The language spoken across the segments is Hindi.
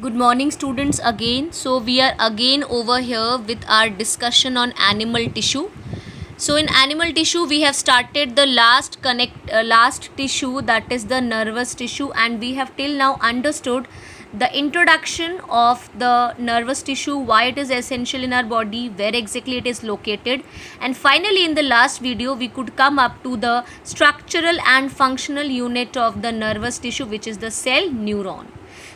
Good morning, students. Again, so we are again over here with our discussion on animal tissue. So in animal tissue, we have started the last tissue, that is the nervous tissue, and we have till now understood the introduction of the nervous tissue, why it is essential in our body, where exactly it is located, and finally in the last video we could come up to the structural and functional unit of the nervous tissue, which is the cell neuron.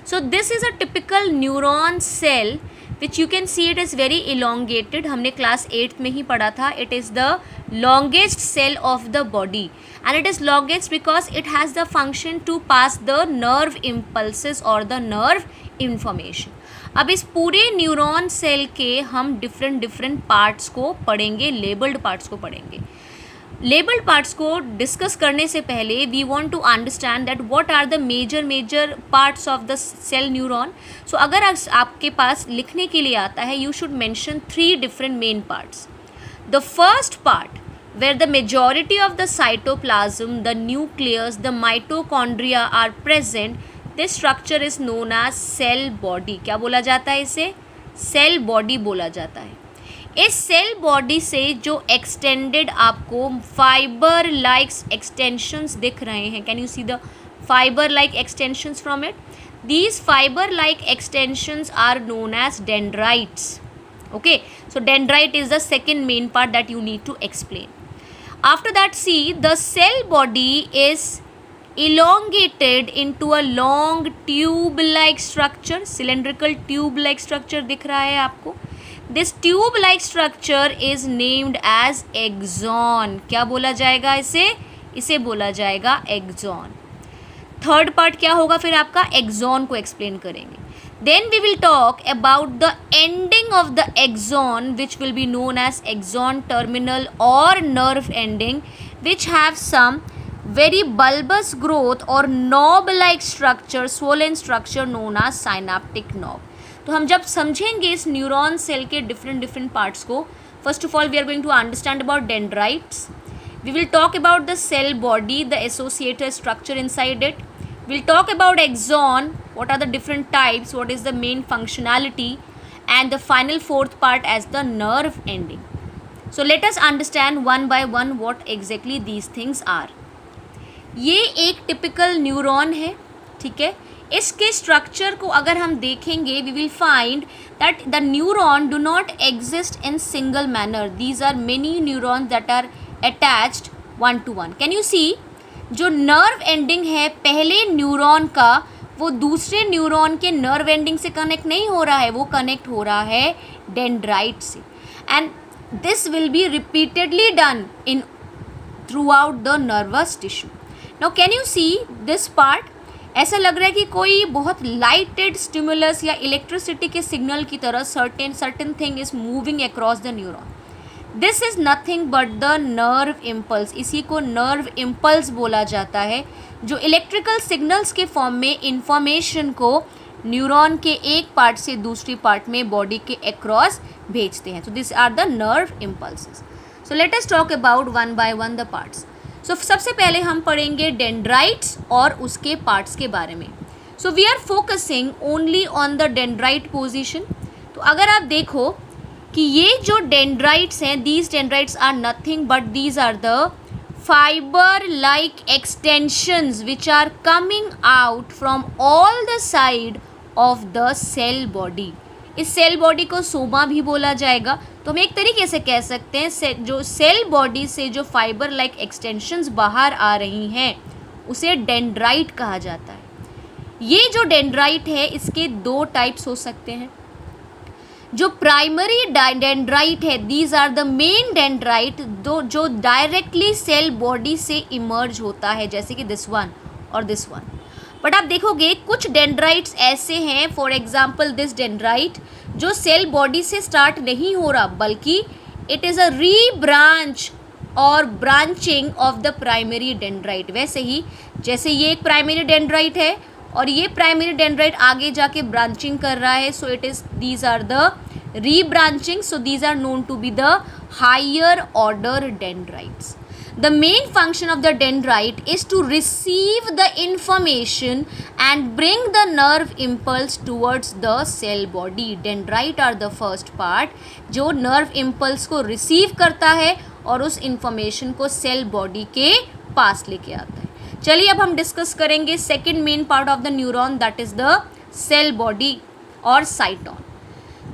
So this is a typical neuron cell which you can see it is very elongated. हमने class 8th में ही पढ़ा था. It is the longest cell of the body and it is longest because it has the function to pass the nerve impulses or the nerve information. अब इस पूरे न्यूरॉन सेल के हम डिफरेंट पार्ट्स को पढ़ेंगे, लेबल्ड पार्ट्स को पढ़ेंगे. लेबल्ड पार्ट्स को डिस्कस करने से पहले we want to understand that what are the major parts of the cell neuron. So अगर आपके पास लिखने के लिए आता है, you should mention 3 different main parts. The first part where the majority of the cytoplasm, the nucleus, the mitochondria are present, this structure is known as cell body. क्या बोला जाता है इसे? सेल बॉडी बोला जाता है. इस सेल बॉडी से जो एक्सटेंडेड आपको फाइबर लाइक एक्सटेंशंस दिख रहे हैं, can you see the fibre like extensions from it? These fibre like extensions are known as dendrites. Okay, so dendrite is the second main part that you need to explain. After that, see, the cell body is elongated into a long tube-like structure, cylindrical tube-like structure दिख रहा है आपको. This tube-like structure is named as axon. क्या बोला जाएगा इसे? इसे बोला जाएगा axon. थर्ड पार्ट क्या होगा फिर आपका? axon को एक्सप्लेन करेंगे. Then we will talk about the ending of the axon, which will be known as axon terminal or nerve ending, which have some very bulbous growth or knob-like structure, swollen structure known as synaptic knob. तो हम जब समझेंगे इस न्यूरॉन सेल के डिफरेंट पार्ट्स को, first of all we are going to understand about dendrites. We will talk about the cell body, the associated structure inside it. We'll talk about axon, what are the different types, what is the main functionality, and the final fourth part as the nerve ending. So let us understand one by one what exactly these things are. ये एक टिपिकल न्यूरॉन है, ठीक है. इसके स्ट्रक्चर को अगर हम देखेंगे, we will find that the neuron do not exist in single manner. These are many neurons that are attached one to one. Can you see? जो नर्व एंडिंग है पहले न्यूरॉन का, वो दूसरे न्यूरॉन के नर्व एंडिंग से कनेक्ट नहीं हो रहा है, वो कनेक्ट हो रहा है डेंड्राइट से. And this will be repeatedly done in through out the nervous tissue. Now can you see this part? ऐसा लग रहा है कि कोई बहुत लाइटेड स्टिमुलस या इलेक्ट्रिसिटी के सिग्नल की तरह certain thing is moving across the neuron. This is nothing but the nerve impulse. इसी को नर्व इम्पल्स बोला जाता है, जो इलेक्ट्रिकल सिग्नल्स के फॉर्म में इंफॉर्मेशन को न्यूरॉन के एक पार्ट से दूसरी पार्ट में बॉडी के अक्रॉस भेजते हैं. So this are the nerve impulses. So let us talk about one by one the parts. So सबसे पहले हम पढ़ेंगे डेंड्राइट्स और उसके पार्ट्स के बारे में. So we are focusing only on the dendrite position. तो अगर आप देखो कि ये जो डेंड्राइट्स हैं, these dendrites are nothing but these are the fibre like extensions which are coming out from all the side of the cell body. इस सेल बॉडी को सोमा भी बोला जाएगा. तो हम एक तरीके से कह सकते हैं जो सेल बॉडी से जो फाइबर लाइक एक्सटेंशंस बाहर आ रही हैं उसे डेंड्राइट कहा जाता है. ये जो डेंड्राइट है इसके 2 टाइप्स हो सकते हैं. जो प्राइमरी डेंड्राइट है, these are the main dendrite जो डायरेक्टली सेल बॉडी से इमर्ज होता है, जैसे कि दिस वन और दिस वन. बट आप देखोगे कुछ डेंड्राइट्स ऐसे हैं, फॉर एग्जाम्पल दिस डेंड्राइट, जो सेल बॉडी से स्टार्ट नहीं हो रहा बल्कि इट इज़ अ रीब्रांच और branching of the primary dendrite. वैसे ही जैसे ये एक प्राइमरी डेंड्राइट है और ये प्राइमरी डेंड्राइट आगे जाके ब्रांचिंग कर रहा है, so it is these are the rebranching. So these are known to be the higher order dendrites. The main function of the dendrite is to receive the information and bring the nerve impulse towards the cell body. Dendrite are the first part जो nerve impulse को receive करता है और उस information को cell body के पास लेके आता है. चलिए अब हम डिस्कस करेंगे second main part of the neuron, that is the cell body और cyton.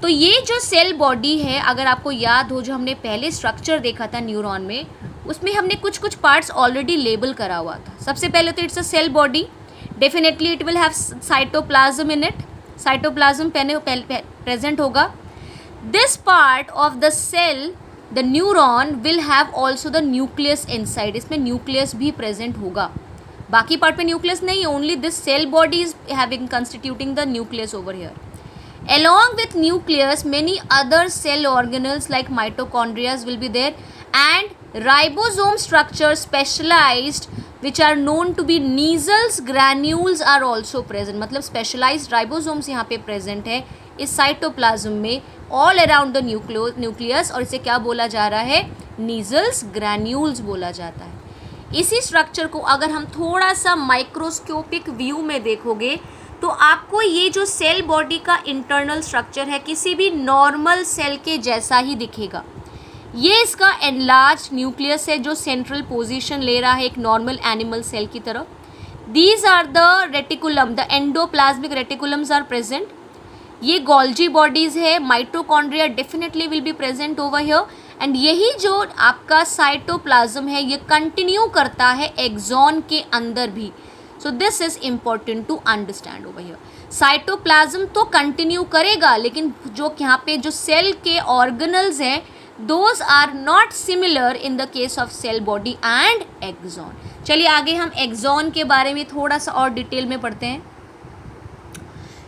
तो ये जो सेल बॉडी है, अगर आपको याद हो जो हमने पहले स्ट्रक्चर देखा था न्यूरॉन में, उसमें हमने कुछ कुछ पार्ट्स ऑलरेडी लेबल करा हुआ था. सबसे पहले तो it's a cell body, definitely it will have cytoplasm in it, cytoplasm present होगा. This part of the cell, the neuron will have also the nucleus inside. इसमें न्यूक्लियस भी प्रेजेंट होगा. बाकी पार्ट में न्यूक्लियस नहीं, only this cell body is having constituting the nucleus over here. Along with nucleus, many other cell organelles like mitochondria will be there, and ribosome structures specialized which are known to be Nissls granules are also present. मतलब specialized ribosomes यहाँ पे present है इस cytoplasm में all around the nucleus, और इसे क्या बोला जा रहा है? Nissls granules बोला जाता है. इसी स्ट्रक्चर को अगर हम थोड़ा सा माइक्रोस्कोपिक व्यू में देखोगे तो आपको ये जो सेल बॉडी का इंटरनल स्ट्रक्चर है किसी भी नॉर्मल सेल के जैसा ही दिखेगा. ये इसका एनलार्ज न्यूक्लियस है जो सेंट्रल पोजीशन ले रहा है एक नॉर्मल एनिमल सेल की तरह. These are the reticulum, the endoplasmic reticulums are present. ये गोल्जी बॉडीज़ है. Mitochondria definitely will be present over here. And यही जो आपका साइटोप्लाज्म है ये कंटिन्यू करता है एक्सॉन के अंदर भी. So this is important to understand over here. Cytoplasm तो कंटिन्यू करेगा, लेकिन जो यहाँ पे जो सेल के ऑर्गेनल्स हैं those are not similar in the case of cell body and axon. चलिए आगे हम एक्सॉन के बारे में थोड़ा सा और डिटेल में पढ़ते हैं.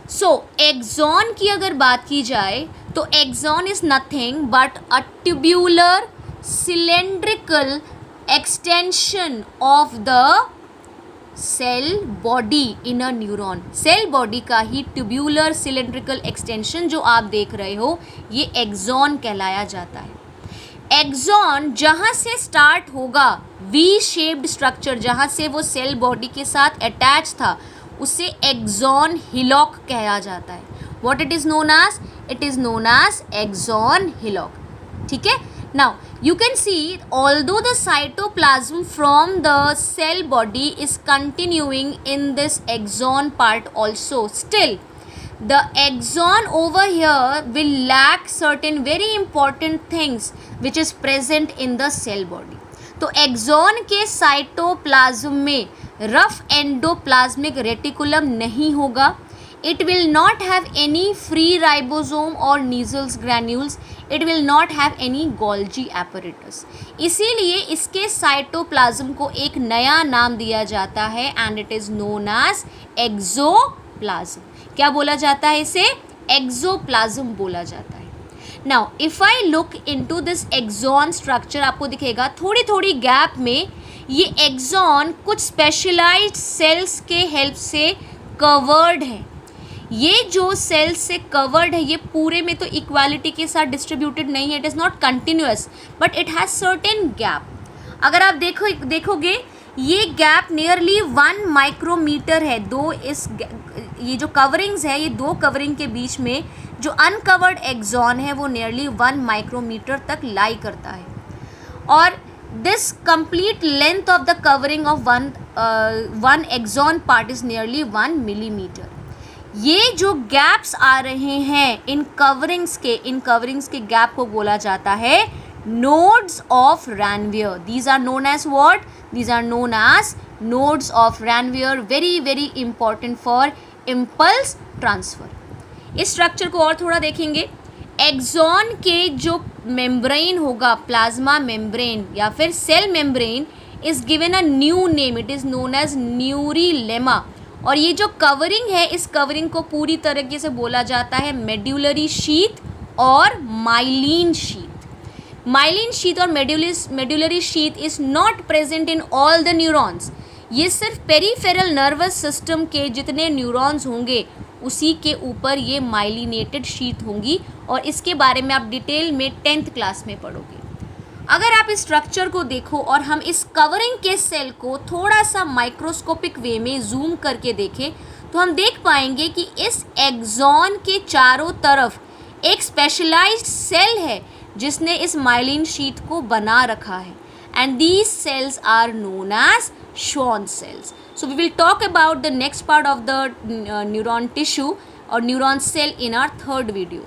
सो एक्सॉन की अगर बात की जाए तो axon is nothing but a tubular cylindrical extension of the cell body in a neuron. Cell body का ही ट्यूब्यूलर सिलेंड्रिकल एक्सटेंशन जो आप देख रहे हो ये एक्सॉन कहलाया जाता है. एक्सॉन जहाँ से स्टार्ट होगा वी शेप्ड स्ट्रक्चर, जहाँ से वो सेल बॉडी के साथ अटैच था उसे एक्सॉन हिलॉक कहा जाता है. What it is known as? It is known as axon hillock. ठीक है. Now you can see although the cytoplasm from the cell body is continuing in this axon part also, still the axon over here will lack certain very important things which is present in the cell body. तो axon के cytoplasm में rough endoplasmic reticulum नहीं होगा. It will not have any free ribosome or Nissls granules. It will not have any Golgi apparatus. इसीलिए इसके साइटोप्लाज्म को एक नया नाम दिया जाता है and it is known as exoplasm. क्या बोला जाता है इसे? एक्सोप्लाज्म बोला जाता है. Now if I look into this axon structure, आपको दिखेगा थोड़ी थोड़ी गैप में ये एक्सॉन कुछ स्पेशलाइज्ड सेल्स के हेल्प से कवर्ड है. ये जो सेल्स से कवर्ड है ये पूरे में तो इक्वालिटी के साथ डिस्ट्रीब्यूटेड नहीं है. It is not continuous but it has certain gap. अगर आप देखोगे ये गैप नियरली 1 माइक्रोमीटर है. ये जो कवरिंग्स है ये दो कवरिंग के बीच में जो अनकवर्ड एक्सॉन है वो नियरली 1 माइक्रोमीटर तक लाई करता है. और this complete length of the covering of one axon part is nearly 1 millimetre. ये जो गैप्स आ रहे हैं इन कवरिंग्स के गैप को बोला जाता है nodes of Ranvier. These are known as what? These are known as nodes of Ranvier. Very very important for impulse transfer. इस स्ट्रक्चर को और थोड़ा देखेंगे. एक्सॉन के जो मेम्ब्रेन होगा, प्लाज्मा मेम्ब्रेन या फिर cell membrane, is given a new name. It is known as neurilemma. और ये जो कवरिंग है इस कवरिंग को पूरी तरीके से बोला जाता है मेड्यूलरी शीथ और माइलिन शीथ. माइलिन शीथ और medullary sheath is not present in all the neurons. ये सिर्फ पेरिफेरल नर्वस सिस्टम के जितने न्यूरॉन्स होंगे उसी के ऊपर ये माइलिनेटेड शीथ होंगी और इसके बारे में आप डिटेल में 10th क्लास में पढ़ोगे. अगर आप इस स्ट्रक्चर को देखो और हम इस कवरिंग के सेल को थोड़ा सा माइक्रोस्कोपिक वे में जूम करके देखें तो हम देख पाएंगे कि इस एक्सॉन के चारों तरफ एक स्पेशलाइज्ड सेल है जिसने इस माइलिन शीट को बना रखा है, and these cells are known as Schwann cells. So we will talk about the next part of the neuron tissue or neuron cell in our third video.